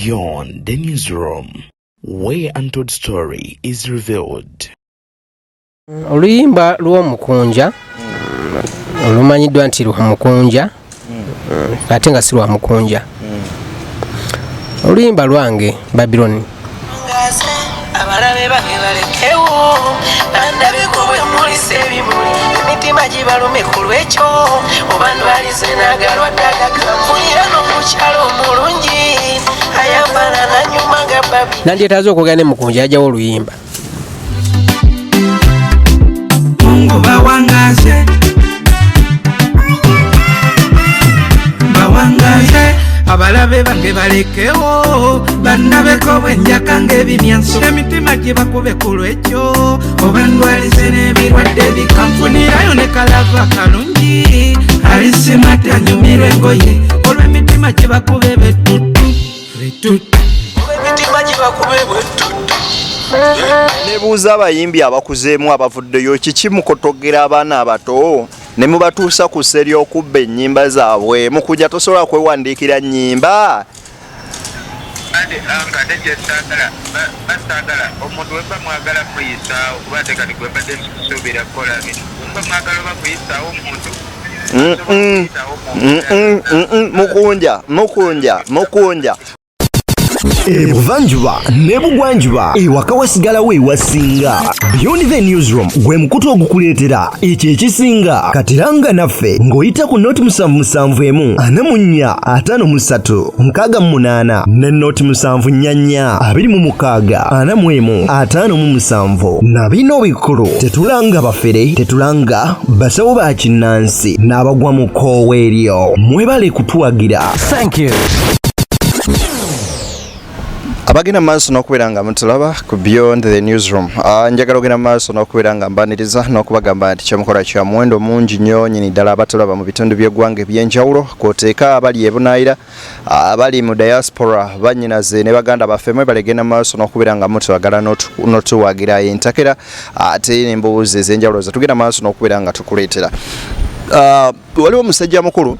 Beyond the newsroom, where untold story is revealed. Oluyimba lw'omukunja olumanyiddwa nti lwa mukunja ate nga si lwa mukunja. Oluyimba lwange Babylon. Abalabe bange balekewo nandabeko bwe mulise ebimuli emitima gibalume ku lwekyo oba ndwalize naagalwa ddaga kamulira n'omukyalo omulungi ayambala nanyuma nga babi. Nandyetaaze okwogera ne mukunja yajjawo oluyimba. Mungu bawangaze abalabe bange balekewo bannabeko bwenjaka ng'ebimyanso emitima gye bakube ku lwekyo oba ndwalize n'ebirwadde bikamfunirayo ne kalava kalungi alisimata anyumirwe engoye olw'emitima gye bakube betutu olw'emitima gye bakube bwetutu. Nebuuza abayimbi abakuzeemu abavuddeyo kiki mukotogera abaana abato ne mubatuusa ku sseri okubba ennyimba zaabwe mukuja tosobola kwewandiikira nnyimba. Omuntu weba mwagala kuyisaawo kuba tekati gwebadde musuubira kukola bino weba mwagala oba kuyisaawo omuntu mukunja Ebuvanjuba ne bugwanjuba ewaka wasigalawo ewasinga. Beyond the newsroom gwe mukutu ogukuleetera ekyo ekisinga katiranga naffe ng'oyita ku noti 771 ne noti 744 na bino bikulu tetulanga bafere tetulanga basawo ba kinnansi n'abagwa mu koowa eryo mwebale kutuwagira. Thank you. Abagina maaso n'okubeera nga mutulaba ku Beyond the newsroom. Njagala ogenda maaso n'okubeera nga mbaniriza n'okubagamba nti kyemukola kya muwendo mungi nnyo nyini ddala abatulaba mu bitundu by'eggwanga eby'enjawulo kwoteeka abali e Bunaayira abali mu diaspora bannyinaze ne baganda baffe mwebalegenda maaso n'okubeera nga mutwagala n'otuwagira entakera ate n'embuuzi ez'enjawulo ze tugenda maaso n'okubeera nga tukuleetera. Waliwo omusajja mukulu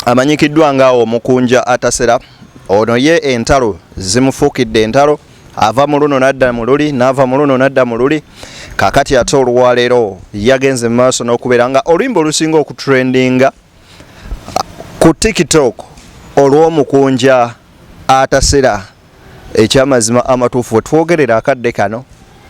amanyikiddwa ng'awo omukunja atasera. Ono ye entalo zimufuukidde entalo ava mu luno nadda mu luli n'ava mu luno nadda mu luli kakati ate olwaleero yagenze maaso n'okubeera nga oluyimba olusinga okutrendinga ku TikTok olw'omukunja atasera ekyamazima amatuufu we twogerera akadde kano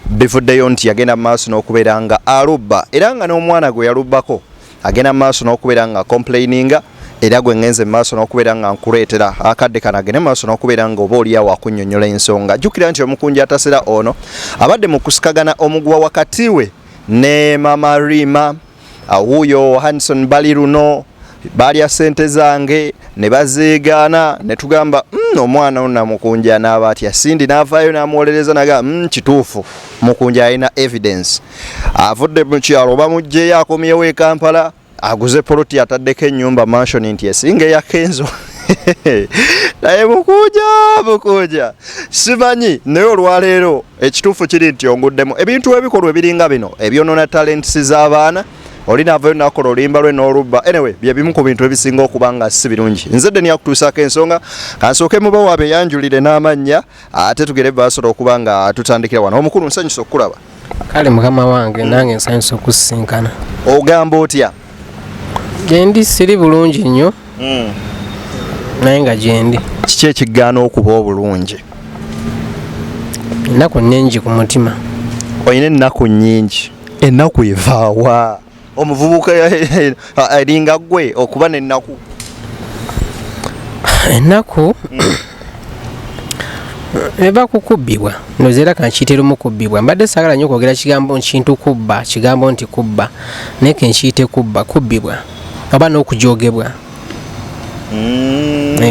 bivuddeyo nti yagenda maaso n'okubeera nga alubba era nga n'omwana gwe yalubbako agenda maaso n'okubeera nga complaininga era gwe ngenze maaso n'okubeera nga nkuleetera akadde kanagene maaso n'okubeera nga oba oliawo akunnyonnyola ensonga. Jjukira nti omukunja atasera ono abadde mu kusikagana omugwa wakati we ne Mama Rima wuuyo Hanson Baliruno balya ssente zange ne bazeegaana ne tugamba omwana ono mukunja n'aba atya Sindi n'avaayo n'amuwolereza naga kituufu mukunja alina evidence avudde mu kyalo oba mugjeyo akomyewo e Kampala aguze poloti ataddeko ennyumba mansion nti esinga eya Kenzo naye mukunja simanyi naye olwaleero ekituufu kiri nti onguddemu ebintu ebikolwa ebiringa bino ebyonoona talents z'abaana olinaavayo nakola oluyimba lwe n'olubba anyway bye bimu ku bintu ebisinga okuba nga si birungi. Nze dde niyakutuusaako ensonga kansooke muba waabe yanjulire n'amannya ate tugere basobola okuba nga tutandikira wano. Omukulu nsanyusa okukulaba. Kale mukama wange nange nsanyusa okusisinkana. Ogamba otya? Gyendi siri bulungi nnyo naye nga gyendi. Kiki ekigaana okuba obulungi? Ennaku nnyingi ku mutima. Olina ennaku nnyingi. Ennaku evaawa? Omuvubuka eringa ggwe okuba n'ennaku? Ennaku eba kukubbibwa ndowooza era kankiyitira omukubbibwa. Mbadde saagala nnyo okwogera kigambo nkintu kubba kigambo nti kubba naye kenkiyite kubbibwa oba n'okujoogebwa.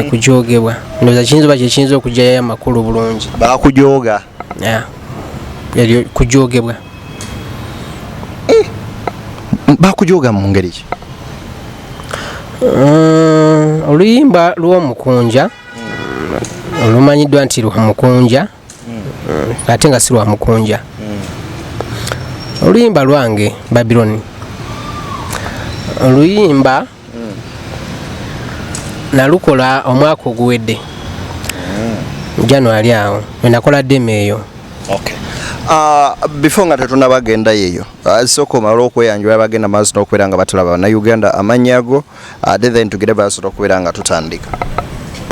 Kujoogebwa ndowooza kiyinza oba kyekiyinza okugyayo amakulu bulungi. Bakujooga? Eryo kujoogebwa. Bakujooga mu ngeri ki? Oluyimba lw'omukunja olumanyiddwa nti lwa mukunja ate nga si lwa mukunja. Oluyimba lwange Babylon. Oluyimba nalukola omwaka oguwedde January awo nakola demo eyo. Okay. Before nga tetunabagenda yeyo soko malo okweyanjula bagenda maaso n'okubeera nga batulaba na Uganda amanyago then tugire baaso n'okubeera nga tutandika.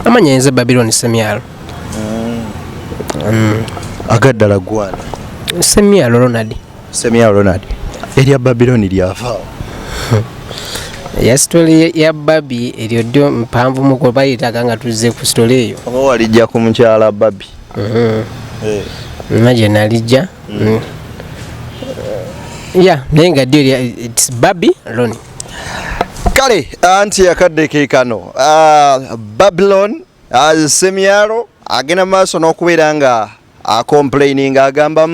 Amanya yenze Babylon Semyalo. Agaddala gwana. Semyalo Ronald. Semyalo Ronald. Erya Babylon lyava. Ya story ya Babi eryo dio mpanvu muko bayitaga nga tuzze ku story eyo. Oba walijja ku mukyala Babi. Imagine nalijja. Yeah, nenga dio it's Babi Ronnie. Kale anti yakadde kekano Babylon Semyalo agenda maaso n'okubeera nga complaining agamba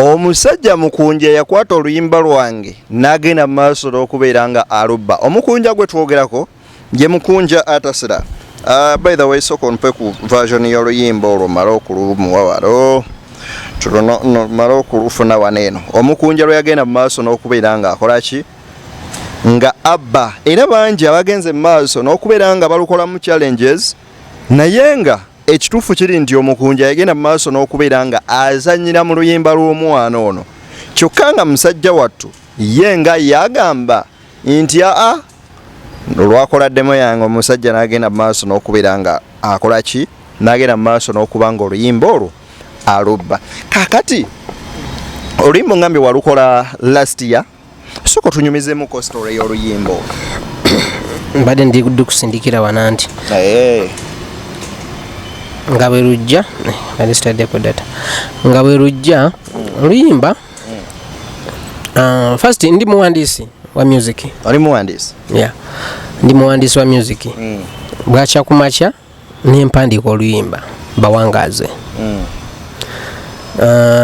omusajja Mukunja yakwata oluyimba lwange n'agenda maaso n'okubeera nga alubba. Omukunja gwe twogerako ye Mukunja Atasira. By the way, soko npe ku version y'oluyimba olwo mala okulumuwawalo tuno mala okulufuna waneeno. Omukunja lwe yagenda maaso n'okubeera nga akola ki nga abba era bangi abagenze maaso n'okubeera nga balukola mu challenges naye nga ekituufu kiri nti Omukunja yagenda maaso n'okubeera nga azannyira mu luyimba lw'omwana ono kyokka nga musajja wattu ye nga yagamba nti olwakola demo yange omusajja n'agenda maaso n'okubeera nga akola ki n'agenda maaso n'okuba nga oluyimba olwo alubba. Kakati oluyimba ngambye walukola last year soko tunyumizemuko story y'oluyimba mbadde ndi kusindikira wananti nga bwe lujja nga bwe lujja oluyimba first ndi muwandiisi wa music. Oli muwandiisi? Yeah, ndi muwandiisi wa music. Bwakya kumakya n'empandiika oluyimba bawangaze.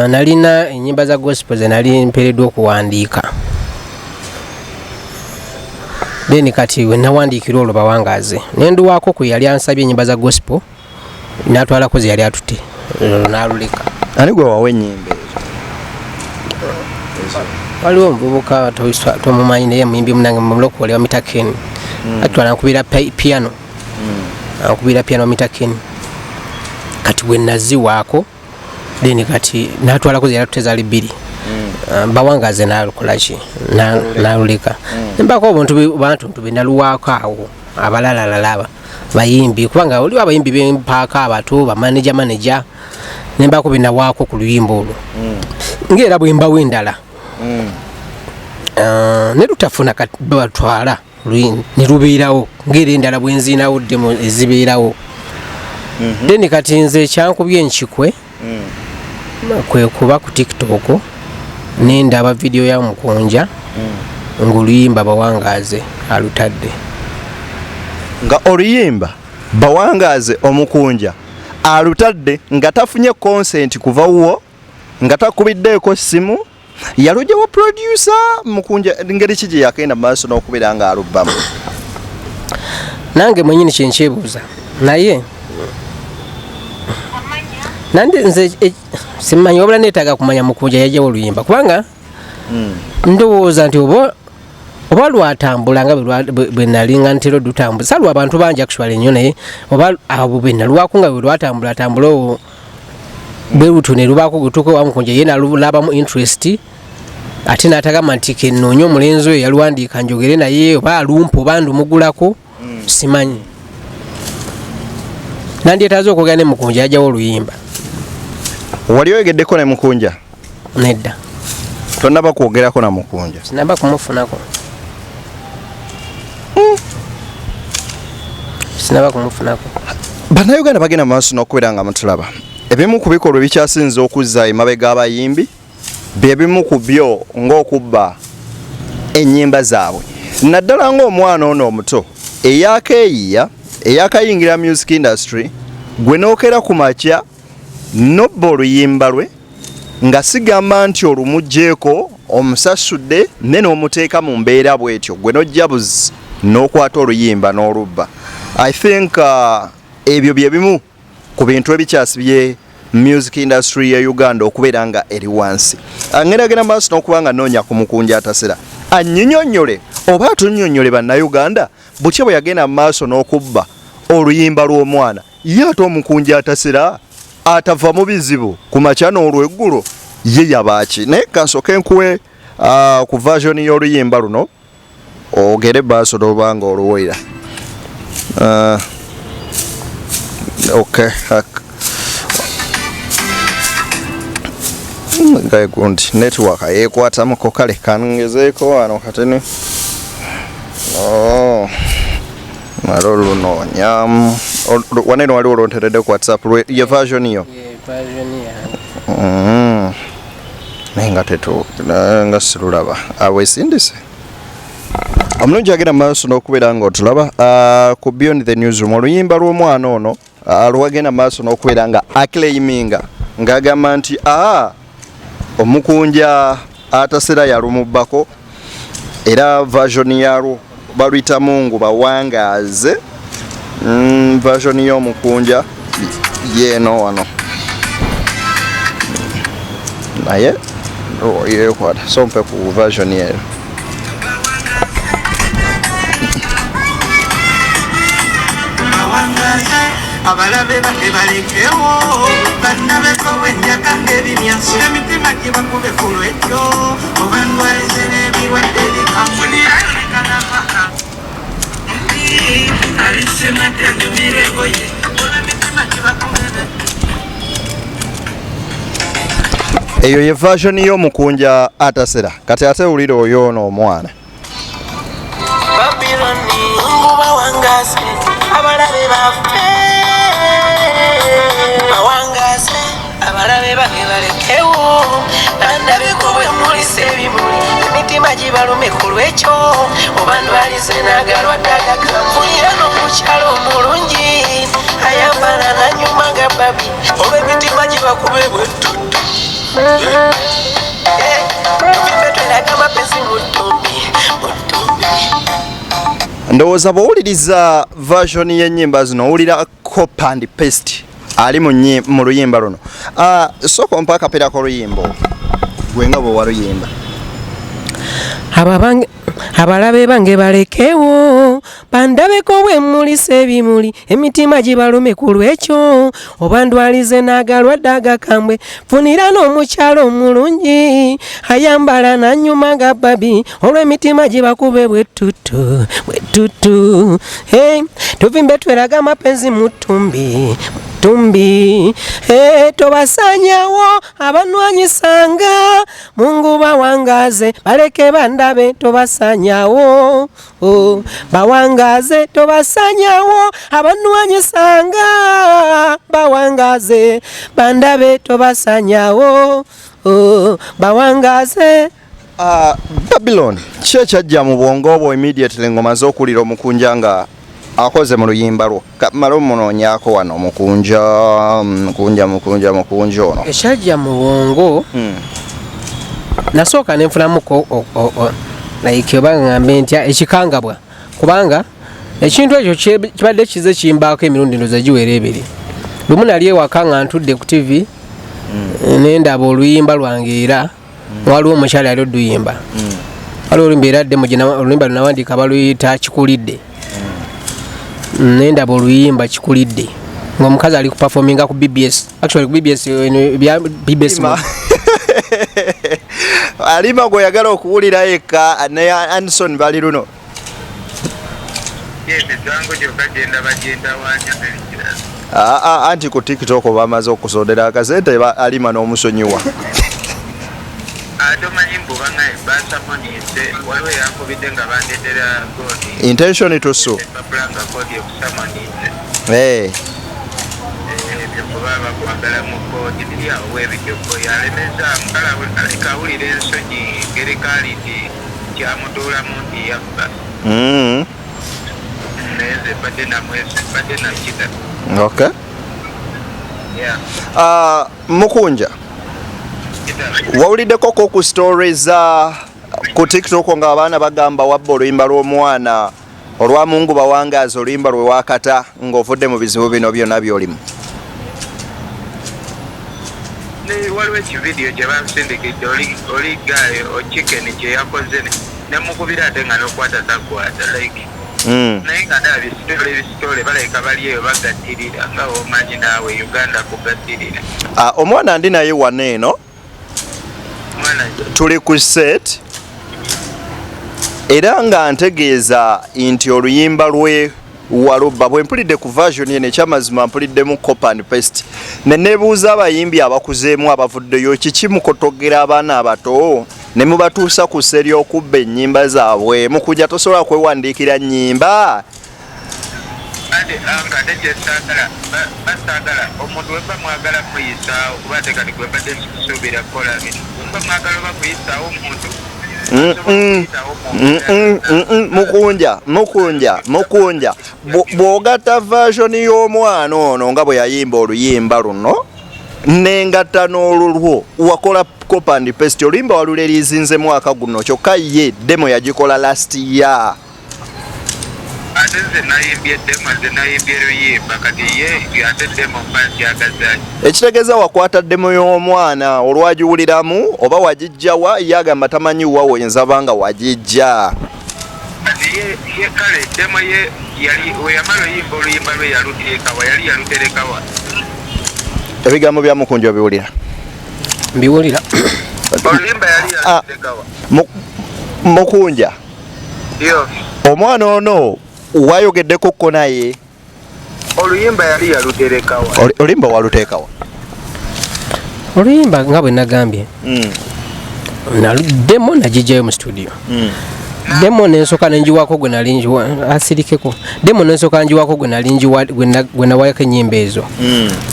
Nalina ennyimba za gospel ze nali mpereddwa okuwandiika. Then kati we nawandiikira olwo bawangaze nenduwaako ku yali ansabye ennyimba za gospel n'atwalako ze yali atutte n'aluleka. Ani gwe wawa ennyimba ezo? Waliwo omuvubuka tomumanyi naye muyimbi munange mumuloko wali wa Mr. Ken. Atwala nkubira piano. Akubira piano wa Mr. Ken. Kati bwe naziwaako then kati n'atwalako ze yali atutte zaali bbiri. Bawangaze n'alukola ki n'aluleka. Mbako bantu benaluwaako awo abalalala bayimbi kubanga oli abayimbi b'empaaka abato manager nembako benawaako ku luyimba olwo ng'era bwe mbawo endala ne lutafuna batwala ne lubeerawo ng'era endala bwe nziinawo ddemu ezibeerawo then kati nze ekyankubye enkikwe kwe kuba ku TikTok nendaba video ya Mukunja ng'oluyimba bawangaze alutadde. Nga oluyimba bawangaze Omukunja alutadde nga tafunye consent kuva wo nga takubiddeeko simu yalugyawo producer Mukunja ngeri kiki yakenda maaso n'okubeera nga alubbamu. Nange mwenyini kyenkyebuuza naye nande nze simanyi wabula neetaaga kumanya Mukunja yajjawo oluyimba kubanga ndowooza nti oba lwatambula nga bwe nalinga ntero dutambula salwa abantu bangi actually nnyo naye oba abo bwe nalwako nga bwe lwatambula olwo bwe luto ne lubaako gutuuka wa Mukunja ye nalulabamu interest ate n'atagamba nti kennoonye omulenzi oyo yaluwandiika njogere naye oba alumpa oba ndumugulako simanyi. Nandyetaaze okwogera ne Mukunja yajjawo oluyimba. Wali oyogeddeko ne Mukunja? Nedda. Tonnaba kwogerako na Mukunja? Sinaba kumufunako. Sinaba kumufunako. Bannayuganda bagenda maaso n'okubeera nga mutulaba. Ebimu ku bikolwa ebikyasinze okuzza emabega abayimbi bye bimu ku byo ng'okubba ennyimba zaabwe. Naddala ng'omwana ono omuto eyakayingira music industry gwe nookera ku makya nobba oluyimba lwe nga sigamba nti olumugjeeko omusasudde ne n'omuteeka mu mbeera bw'etyo gwe nojja buzi n'okwata oluyimba n'olubba. I think ebyo bye bimu ku bintu ebikyasibye music industry ya Uganda okubeera nga eri wansi. Ngeragenda maaso n'okuba nga noonya ku Mukunja Atasira annyonnyole oba atunnyonnyole bannayuganda bukye bwe yagenda maaso n'okubba oluyimba lw'omwana ye ate omukunja atasera atava mu bizibu ku makya n'olweggulo ye yabaaki naye kansooke nkuwe ku version y'oluyimba luno ogere baaso lwobanga oluwulira okay ngaye gundi network yekwatamuko kale kangezeeko wano katene malo lunoonya waneno waliwo olonteredde ku whatsapp ye version yo naye nga sirulaba awesindise omulungi agenda maaso n'okubeera nga otulaba ku Beyond the Newsroom oluyimba lw'omwana ono lwagenda maaso n'okubeera nga aclaiminga ng'agamba nti omukunja atasera yalumubbako era version yalwo baluyita Mungu bawangaaze version y'omukunja yeeno wano naye yekwata so mpe ku version yeyo abalabe bake balekewo bannabeko bwenjaka ng'ebimyaso emitima gibakube ku lwekyo obandwalize n'ebirwadde bikamunirakanamaka alisematagimiregoye emitima gibakube eyo ye version y'omukunja atasera kati ate wulira oyo ono omwana Babyloni nguba wangaze abalabe baffe bawangaze abalabe bage balekewo bandabeko bwe mulisa ebimuli emitima gibalume ku lwekyo obandwalize n'agalwadde agakamvulira n'omukyalo omulungi ayambala nanyuma ga babi olw'emitima gibakube bwetuttu tuvimbe tweraga amapesi mutumbi ndowooza bwowuliriza version y'ennyimba zino owulira copy and paste ali mu luyimba luno sooka ompa akapiira k'oluyimba gwe nga bwe waluyimba abalabe bange balekewo bandabeko bwe mulisa ebimuli emitima gibalume ku lwekyo obandwalize n'agalwadde agakambwe funira n'omukyalo omulungi ayambala nanyuma ga babi olw'emitima gibakube bwetuttu tuvimbe tweraga amapenzi mutumbi tobasanyawo abanwanyisanga Mungu bawangaze baleke bandabe tobasanyawo bawangaze tobasanyawo abanwanyisanga bawangaze bandabe tobasanyawo bawangaze Babylon kye kyajja mu bwongo obwo immediately ng'omaze okuwulira omukunja nga akoze mu luyimba lwo mala omunoonyaako wano omukunja ono ekyajja mu bwongo nasooka nenfunamuko like oba ngambe ntya ekikangabwa kubanga ekintu ekyo kibadde kize kimbaako emirundi ndoza giwera ebiri lumu nali ewaka nga ntudde ku TV nendaba oluyimba lwange era waliwo omukyala yali oluyimba waliwo oluyimba era ddemo oluyimba lunawandiika baluyita kikulidde nendaba oluyimba kikulidde ng'omukazi ali kuperforminga ku BBS actually ku BBS alima gweyagala okuwulira yekka ne Anderson bali luno anti ku TikTok bamaze okusondera akasente alima n'omusonyiwa intention to sue okay mukunja wawuliddeko ku stories ku TikTok nga abaana bagamba wabba oluyimba lw'omwana olwa Mungu bawangaza oluyimba lwe wakata ng'ovudde mu bizibu bino byonna by'olimu waliwo ekividiyo gye bansindikidde oli gayo chicken gye yakoze nemukubira ate nga nokwata takwata like naye nga ndaba ebisitole balabika bali eyo bagattirira nga omanyi naawe Uganda kugattirira. Omwana ndi naye wano eno tuli ku set era nga ntegeeza nti oluyimba lwe Waluba bwe mpulidde ku version eno ekyamazima mpuliddemu copy and paste ne neebuuza abayimbi abakuzeemu abavuddeyo kiki mukotogera abaana abato ne mubatuusa ku sseri okubba ennyimba zaabwe mukujja tosobola kwewandiikira nnyimba. Basaagala omuntu weba mwagala kuyisaawo kuba tekati gwe mbadde nkisuubira kukola bino mba mwagala oba kuyisaawo omuntu mukunja bw'ogatta version y'omwana ono nga bwe yayimba oluyimba luno n'engatta n'olulwo wakola copy and paste oluyimba waluleriizinze mwaka guno kyokka ye demo yagikola last year. Ate nze nayimbye demo nze nayimbye luyimba kati ye ate demo mbansi agazaki ekitegeeza wakwata demo y'omwana olwagiwuliramu oba wagijjawa ye agamba tamanyi wa woyinza banga wagijja ye kale demo ye yali weyamala oyimba oluyimba lwe yaluteekawa yali yaluterekawa. Ebigambo bya Mukunja obiwulira? Mbiwulira. Oluyimba yali yaluteekawa. Mukunja yo omwana ono wayogeddeko ko naye oluyimba yali yaluterekawa. Oluyimba waluteekawa? Oluyimba nga bwe nagambye demo nagijjayo mu studio. Demo nensoka nenjiwako gwe nali njiwa asirikeko demo nensoka njiwako gwe nali njiwa gwe nawayako ennyimba ezo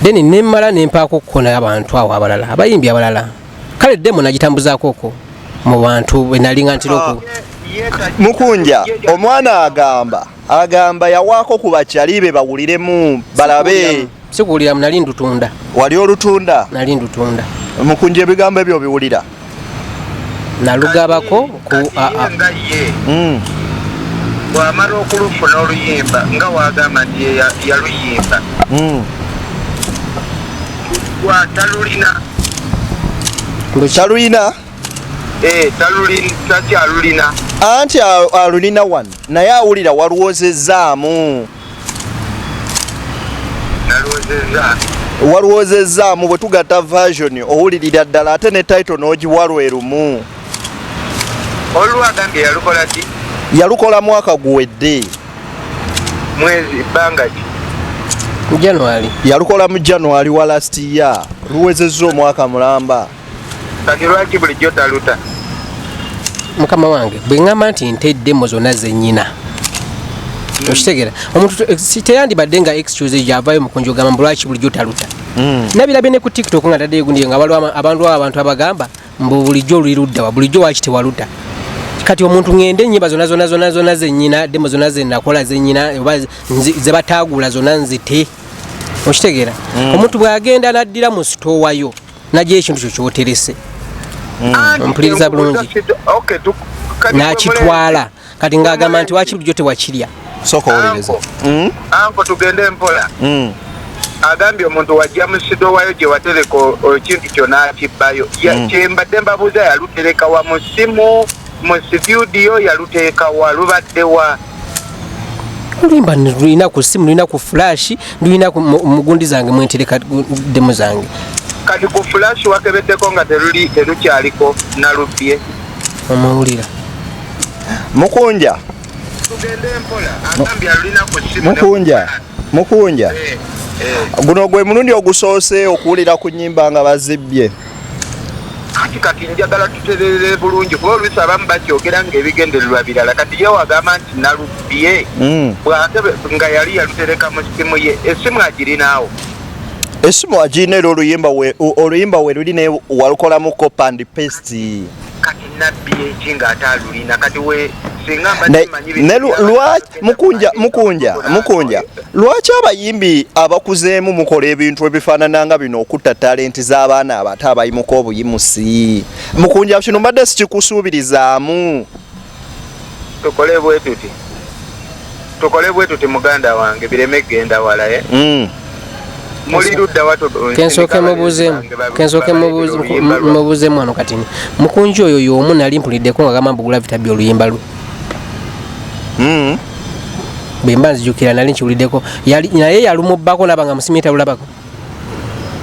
then nemmala nempaako kukona abantu awo abalala abayimbi abalala kale demo nagitambuzaako ko mu bantu bwe nalinga ntiroko. Mukunja omwana agamba yawaako ku bakyalibe bawuliremu balabe. Sikuwulira nali ndutunda. Wali olutunda? Nali ndutunda. Mukunja ebigambo ebyo biwulira? Nalugabako ku bw'amala okulufuna oluyimba nga wagamba nti yaluyimba talulina takyalulina anti alulina wano naye awulira walwozezzaamu walwozezzaamu bwe tugatta version owulirira ddala ate ne title n'ogiwalwerumu. Olwagambye yalukola ki? Yalukola mwaka guwedde. Mwezi bbanga ki? January. Yalukola mu January wa last year. Luwezezza omwaka mulamba. Kati lwaki bulijjo taluta? Mukama wange bwe ngamba nti nteddemo zonna zennyina okitegera omuntu siteyandibadde nga excuse gyavayo Mukunja ogamba lwaki bulijjo taluta. Nabirabye ne ku TikTok nga tadde gundi nga abantu abagamba mbu bulijjo lulirudda bulijjo waki tewaluta. Kati omuntu ngende ennyimba zonna zennyina demo zonna zenakola zennyina oba ze bataagula zonna nzite okitegera omuntu bw'agenda naddira mu sitowayo najja ekintu kyo kyoterese mpuliriza bulungi nakitwala kati ng'agamba nti waki bulijjo tewakirya soka owuliriza anko tugende mpola agambye omuntu wajja mu sitowayo gye watereka ekintu kyo n'akibbayo kyembadde mbabuuza yalutereka wa mu simu mu studio yaluteeka wa lubaddewa oluyimba lulina ku simu lulina ku flash lulina mugundi zange mwentereka demo zange kati ku flash wakebeddeko nga terukyaliko nalubye omawulira. Mukunja tugende mpola agambye alulina ku simu Mukunja guno gwe mulundi ogusoose okuwulira ku nnyimba nga bazibbye. Kati njagala tuterere bulungi kuba oluusi abamu bakyogera ng'ebigendererwa birala kati ye wagamba nti nalubye bw'ate nga yali yalutereka mu simu ye esimu agirinaawo. Esimu agirina era oluyimba we luli naye walukolamu copy and paste. Kati nabbi eki ng'ate alulina kati we Mukunja lwaki abayimbi abakuzeemu mukola ebintu ebifaanana nga bino okutta talenti z'abaana abato abayimuka obuyimusi? Mukunja kino mbadde sikikusuubirizaamu. tukole bwe tuti muganda wange bireme genda wala muli ludda wato kensooke mubuuzeemu wano kati Mukunja oyo y'omu nali mpuliddeko nga gamba mbugula vitabye oluyimba lwe bwemba nzijukira nali nkiwuliddeko naye yalumubbako nabanga musimita lulabako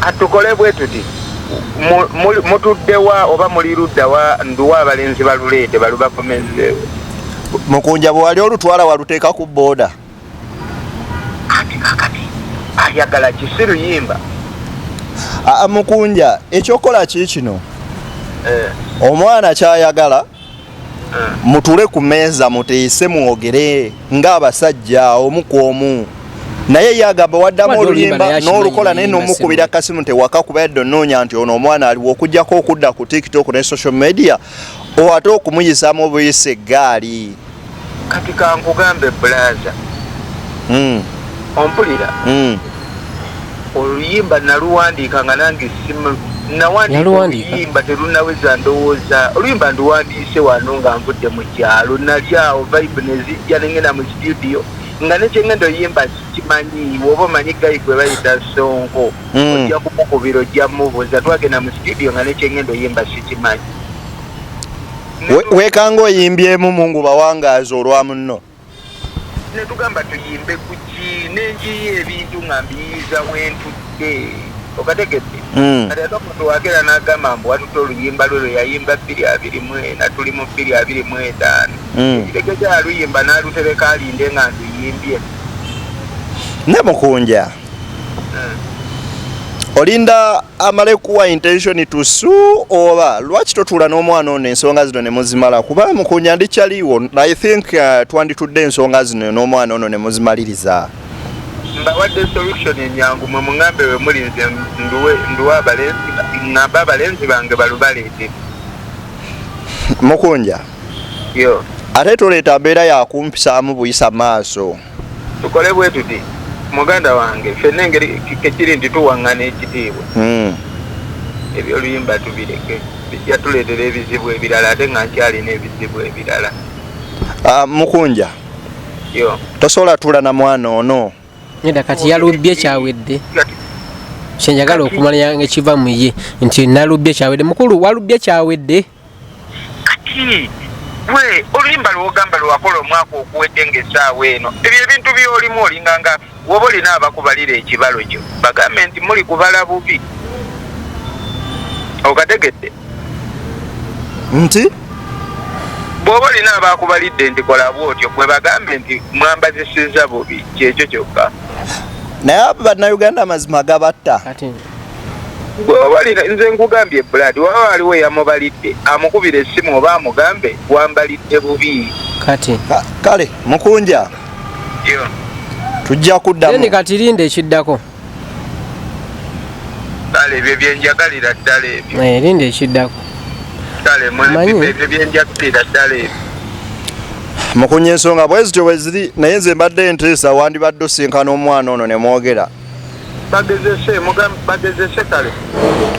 atukole bwe tuti mutuddewa oba muli luddawa nduwa abalenzi baluleete balubakomezeewo Mukunja bwe wali olutwala waluteeka ku booda kati ayagala kisiruyimba Mukunja ekyokola kino omwana kyayagala mutule ku meeza muteese mwogere ng'abasajja omu ku omu naye yagamba waddamu oluyimba n'olukola naye n'omukubira kasimu tewaka kuba yadde onnoonya nti ono omwana aliwo okujjako okudda ku TikTok ne social media ate okumuyisaamu obuyisa eggaali kati kankugambe bulaza ompulira oluyimba naluwandiika nga nange simu nawandiika oluyimba terunaweza ndowooza oluyimba nduwandiise wano nga nvudde mu kyalo nalyawo vibe nezijja nengenda mu studio nga nekyengenda oyimba sikimanyi woba omanyi gayi gwe bayita Sonko ojja kumukubira ojja mubuuza twagenda mu studio nga nekyengenda oyimba sikimanyi weekanga oyimbyemu mungu bawangaazi olwa munno netugamba tuyimbe ku ki nenjiyo ebintu nga mbiyiza wentudde okategedde kati ate omuntu wakera n'agamba mbu watuta oluyimba lwelo yayimba 224 tuli mu 225 ekireke kyaluyimba n'alutereka alinde nga nduyimbye ne Mukunja olinda amale kuwa intention to sue oba lwaki totuula n'omwana ono ensonga zino ne muzimala kuba Mukunja ndikyaliwo I think twanditudde ensonga zino n'omwana ono ne muzimaliriza mbawadde solution enyangu mwe muŋambe we muli nze nduwa abalenzi ŋŋamba abalenzi bange balubaleete Mukunja yo ate toleeta mbeera yakumpisaamu buyisa maaso tukole bwe tuti muganda wange ffenna engeri kekiri nti tuwaŋŋana ekitiibwa ebyoluyimba tubireke bijja tuleetera ebizibu ebirala ate nga nkyalina ebizibu ebirala Mukunja yo tosobola tuula na mwana ono Neda kati yalubbye kyawedde kyenjagala okumanya ekiva mu ye nti nalubbye kyawedde mukulu walubbye kyawedde kati we oluyimba lwogamba lwakola omwaka okuwedde ng'essaawa eno ebyo ebintu byolimu olinganga woba olina abakubalira ekibalo kyo bagambe nti muli kubala bubi okategedde nti bw'oba olina abakubalidde nti kola bwotyo bwe bagambe nti mwambazisizza bubi kyekyo kyokka naye abo bannayuganda amazima gabatta bw'oba olina nze nkugambye Brad waba waliwo eyamubalidde amukubira essimu oba amugambe wambalidde bubi kati kale Mukunja yo tujja kuddamu kati linde ekiddako kale ebyo byenjagalira ddala ebyo linde ekiddako kale ebyo byenjagalira ddala ebyo Mukunya ensonga bwe zityo bwe ziri naye nze mbadde nteesa wandibadde osinkana omwana ono ne mwogera bagezese kale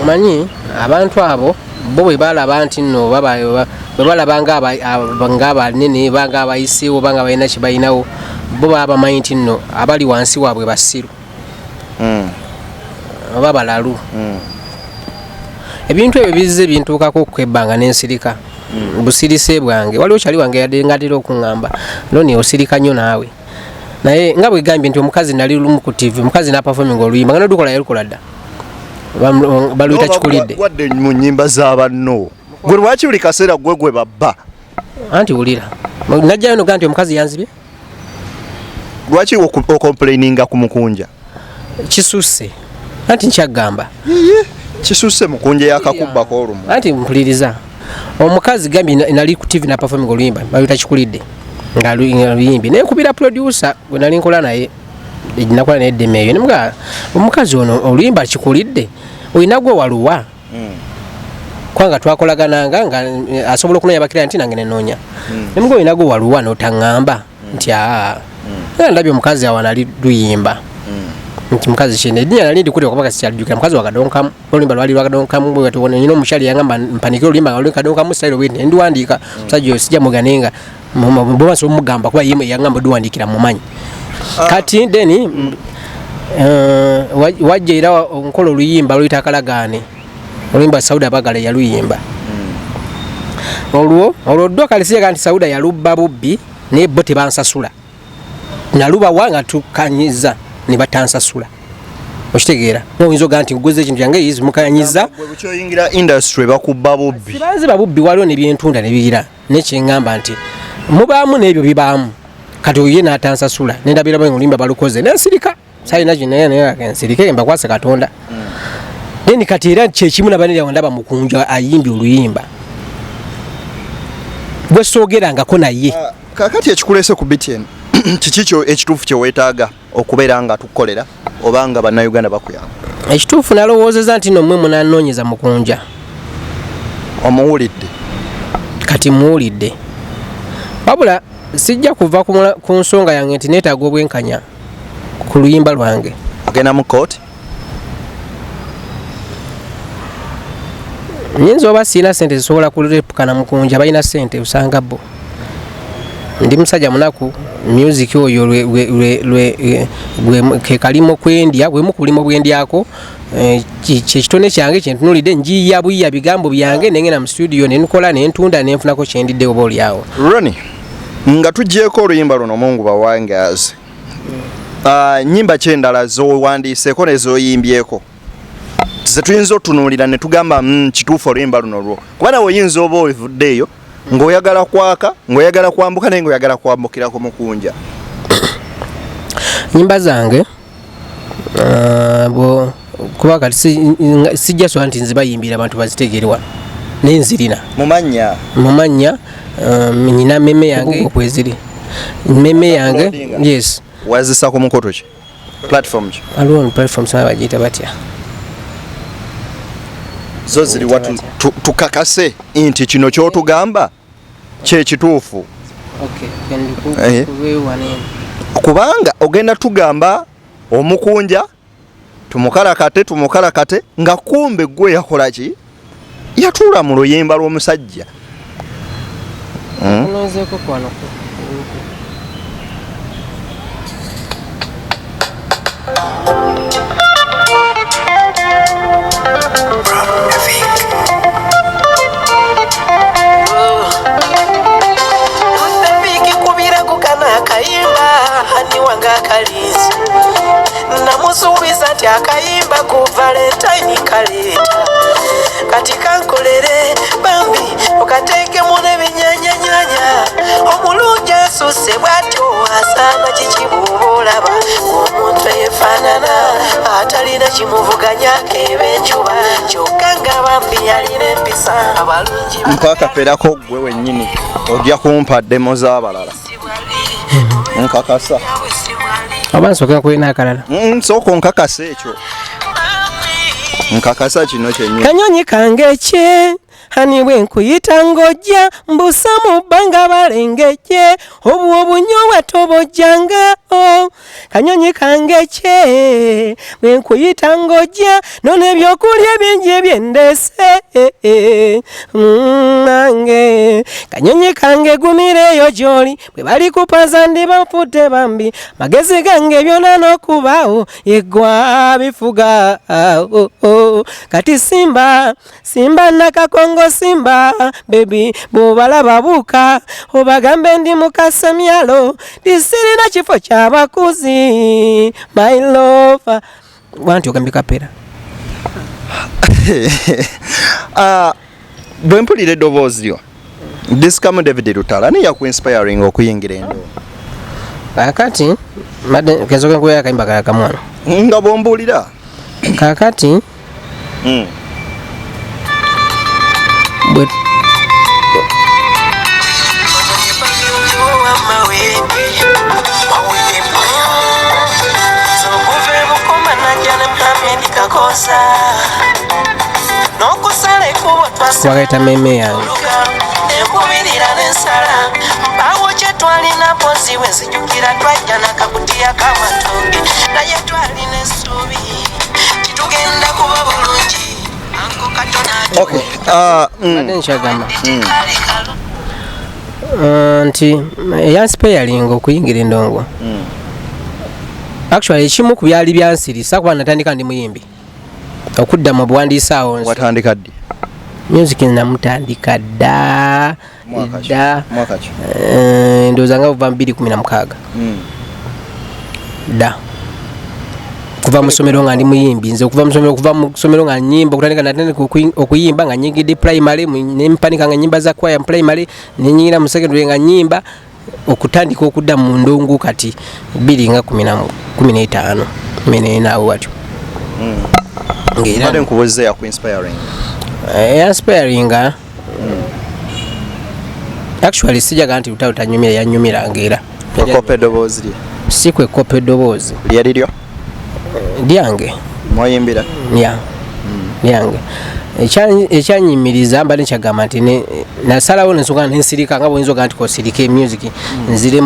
omanyi abantu abo bo bwe balaba nti nno bwe balaba ng'abanene banga abayiseewo banga balina kye balinawo bo baba bamanyi nti nno abali wansi waabwe basiru oba balalu ebintu ebyo bizze bintuukako okwebbanga n'ensirika busirise bwange waliwo kyali wange yadde ngatera okuŋŋamba loni osirika nnyo naawe naye nga bwe gambye nti omukazi nali lumu ku TV omukazi n'apafominga oluyimba nga nodukola yalukola dda baluyita kikulidde wadde mu nnyimba z'abanno gwe lwaki buli kaseera gwe babba anti wulira najjayo noga nti omukazi yanzibye lwaki okomplaininga ku Mukunja kisusse anti nkyagamba kisusse Mukunja yakakubbako olumu anti mpuliriza omukazi gambye nali ku TV n'apafominga oluyimba baluyita kikulidde nga luyimbye naye nkubira producer gwe nali nkola naye nakola naye eddema eyo nemuga omukazi ono oluyimba kikulidde olina gwe waluwa kubanga twakolagananga nga asobola okunoonya bakira nti nange nenoonya nemuga olina gwe waluwa notaŋŋamba nti ndabye omukazi awo nali luyimba nti mukazi kine eddinya nali ndikute okuba kasikyalujjukira mukazi wakadonkamu oluyimba lwali lwakadonkamu bwe watibona nyina omukyali yangamba mpanikire oluyimba nga lwakadonkamu sitayiro bwenti ndiwandiika musajja oyo sijja muganenga bwomaso omugamba kuba yemu yangamba diwandiikira mumanyi kati deni wajja era onkola oluyimba luyita akalagaane oluyimba Sauda Bagala yaluyimba olwo ddo kalisiyaga nti Sauda yalubba bubbi naye bo tebansasula nalubawa nga tukanyiza ne batansasula okitegeera noyinza ogaa nti nguze ekintu kyange yizi mukanyiza bwekyoyingira industry bakubba bubbi sibanzi babubbi waliwo nebyentunda nebiyira nekyeŋŋamba nti mubaamu n'ebyo bibaamu kati oye n'atansasula nendabiramu olimba balukoze nensirika salina kinayensirike mbakwase katonda then kati era kyekimu nabaniryawo ndaba mukunja ayimbye oluyimba bwe soogerangako naye kakati ekikulese ku BTN kikikyo ekituufu kyeweetaaga okubeera nga tukolera oba nga bannayuganda bakuyamba ekituufu nalowoozeza nti nomwe munanoonyeza mukunja omuwulidde kati muwulidde wabula sijja kuva ku nsonga yange nti neetaaga obwenkanya ku luyimba lwange ogenda mu kooti nyinza oba siina sente zisobola kulepukana mukunja balina sente usanga bo ndi musajja munaku music oyo ke kalimo kwendya bwe mukulimo bwendyako kyekitone kyange kyentunulidde njiya buyiya bigambo byange nengena mu studio nenkola nentunda nenfunako kyendidde oba olyawo Ronnie nga tujjeeko oluyimba luno Mungu bawangaze nyimba kyendala zowandiiseeko nezooyimbyeko tetuyinza otunuulira ne tugamba kituufu oluyimba luno lwo kuba nawe oyinza oba ovuddeeyo ng'oyagala kwaka ng'oyagala kwambuka naye ng'oyagala kwambukirako mukunja nyimba zange kuba kati sijja soba nti nzibayimbira abantu bazitegerwa naye nzirina mumanya nyina meme yange okweziri meme yange yes wazisa ku mukoto ki platform ki aliwo platform sana bagiyita batya zo ziri watu tukakase nti kino kyotugamba kyekituufu kubanga ogenda tugamba omukunja tumukalakate nga kumbe gwe yakola ki yatuula mu luyimba lw'omusajja akayimba hani wanga akalizi namusuubiza nti akayimba ku Valentine kaleeta kati kankolere bambi okateekemu n'ebinyanyanyanya omulungi asusse bw'atyo asaana kikimuolaba omuntu eyefaanana atalina kimuvuganyako ebenjuba kyokka nga bambi yalina empisa abalungi mpakaperako gwe wennyini ojja kumpa demo z'abalala nkakasa abansokera kulina akalala nsooka nkakasa ekyo nkakasa kino kyennyini kanyonyi kange kye hani bwe nkuyita ng'ojja mbusa mu bbanga balengejje obwo obunyobwa tobojjanga kanyonyi kange kye bwe nkuyita ng'ojja none ebyokulya bingi ebyendese nange kanyonyi kange gumireeyo gy'oli bwe bali kupaza ndi banfudde bambi magezi gange byonna n'okubaawo yeggwa bifuga kati simba nakakongo simba baby bwobalaba buuka obagambe ndi mukasemyalo tisirina kifo ky'abakuzi my love wanti ogambye kapera bwe mpulira eddoboozi lyo disikamu David Lutala ani yakuinspiring okuyingira endoo kakati kezoke nkuya akayimba kala kamwana nga bwombuulira kakati but wagaita meme yange enkubirira n'ensala bawo kye twalina pozi we nzijukira twajja nakakutiya k'amatooke naye twalina essuubi kitugenda kuba bulungi anko katona nkyagamba nti eyansipeyalinga okuyingira endongo actually ekimu ku byali byansirisa kuba natandika ndi muyimbi okudda mu buwandiisi awo watandika ddi music namutandika dda ndowooza nga buva 2016 da kuva musomero nga ndi muyimbi nze kuva musomero nga nyimba kutandika natandika okuyimba nga nyingidde primary nempanika nga nyimba za kwaya primary nenyingira mu secondary nga nyimba okutandika okudda mu ndongo kati 2015 meneenawo watyo ng'era nkubuze ya inspiring actually sijaga nti utanyumira yanyumira ngera kope dobozi sikwe kope dobozi lyaliryo lyange mwayimbira lyange ekyanyimiriza mbali kyagamba nti nasalawo nensonga nensirika nga bwinzoga nti kosirika music nzire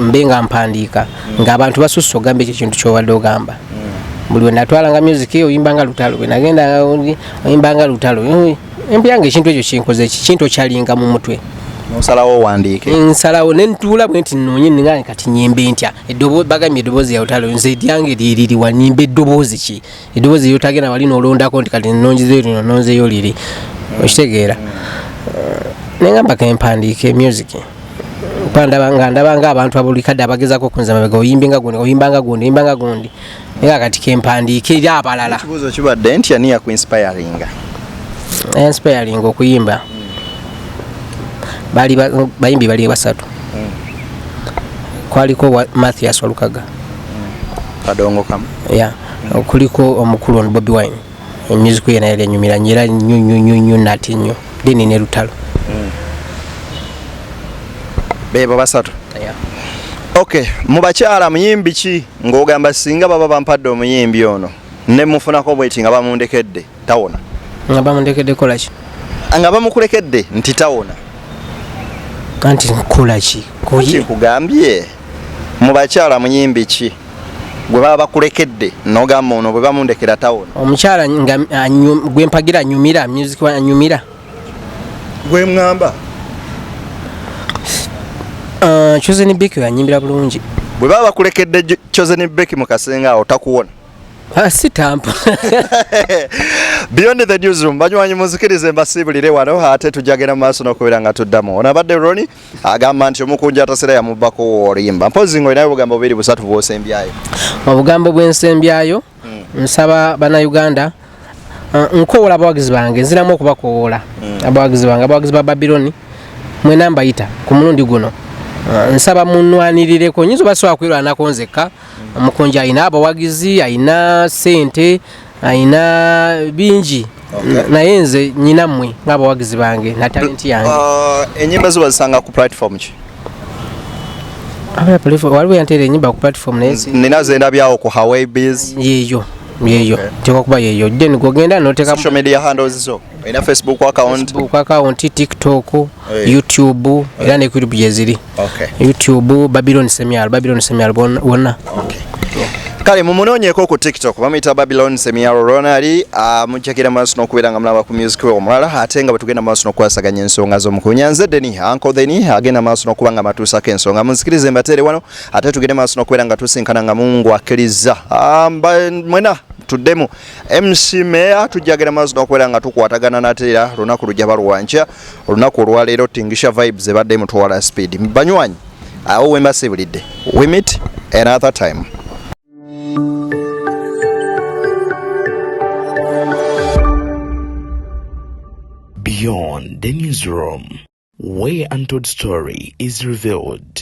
mbenga mpandiika ng'abantu basusse ogamba ekyo kintu kyobadde ogamba buli we natwalanga music oyimbanga lutalo bwe nagenda oyimbanga lutalo empyange ekintu ekyo kinkoze kintu kyalinga mu mutwe nosalawo owandiike nsalawo nentuula bwe nti nnoonye ningane kati nyimbe ntya bagambye eddoboozi ya lutalo nze lyange liririwa nyimbe eddoboozi ki eddoboozi lyotagenda wali nolondako nti kati nonjezeyo lino nonzeyo liri okitegeera nengamba kempandiike music ndabanga abantu abulikadde abagezako okunza mabega oyimbanga gundi nga kati kempandiike eri abalala ekibuuzo kibadde nti ani yakuinspiringa okuyimba bayimbi bali basatu kwaliko Mathias Walukaga kadongo kam kuliko omukulu on Bobby Wine music yena yali nyumira nyira nyu nati nyo dini ne lutalo bebo basatu okay mubakyala muyimbi ki ng'ogamba singa baba bampadde omuyimbi ono ne mufunako bweti nga bamundekedde tawona nga bamundekedde kola ki nga bamukulekedde nti tawona kanti nkola ki kugambye mubakyala muyimbi ki gwe baba bakulekedde n'ogamba ono bwe bamundekera tawona omukyala gwe mpagira anyumira music anyumira gwe mngamba Chosen Becky yanyimbira bulungi bwe baba bakulekedde Chosen Becky mu kasenga awo takuwona sitampa Beyond the Newsroom banywanyi muzikirize mbasibulire wano ate tujagenda maaso n'okubeera nga tuddamu onabadde Roni agamba nti omukunja atasera yamubbako olimba mpozi ngo inayo bugambo bubiri busatu bw'osembyayo obugambo bw'ensembyayo nsaba bannayuganda nkoowola abawagizi bange nziramu okubakoowola abawagizi bange abawagizi ba Babyloni mwena mbayita ku mulundi guno nsaba munwanirireko nyinza basobola kwirwanako nzekka omukunja ayina abawagizi ayina sente ayina bingi naye nze nyina mmwe ng'abawagizi bange na talenti yange enyimba zo bazisanga ku platform ki waliwo yanteera enyimba ku platform naye nina zendabyawo ku Hawaii Biz yeeyo teka kuba yeeyo then gogenda noteka social media handles zo ina Facebook account TikTok YouTube era ne YouTube yeziri YouTube Babylon Semial wonna kale mumunoonyeko ku TikTok bamuyita Babylon Semial Ronali mujjakira maaso n'okubeera nga mulaba ku music we omulala ate nga bwe tugenda maaso n'okwasaganya ensonga z'omukunya nze Deni Uncle Deni agenda maaso n'okuba nga matuusako ensonga munzikirize mbateere wano ate tugende maaso n'okubeera nga tusinkana nga Mungu akkiriza mwena tuddemu MC Meya tujjagera maaso n'okubeera nga tukwatagana nateera lunaku lujja balwankya olunaku olwaleero tingisha vibes ebadde mutwala speed banywanyi awo wembasibulidde we meet another time. Beyond the Newsroom, where untold story is revealed.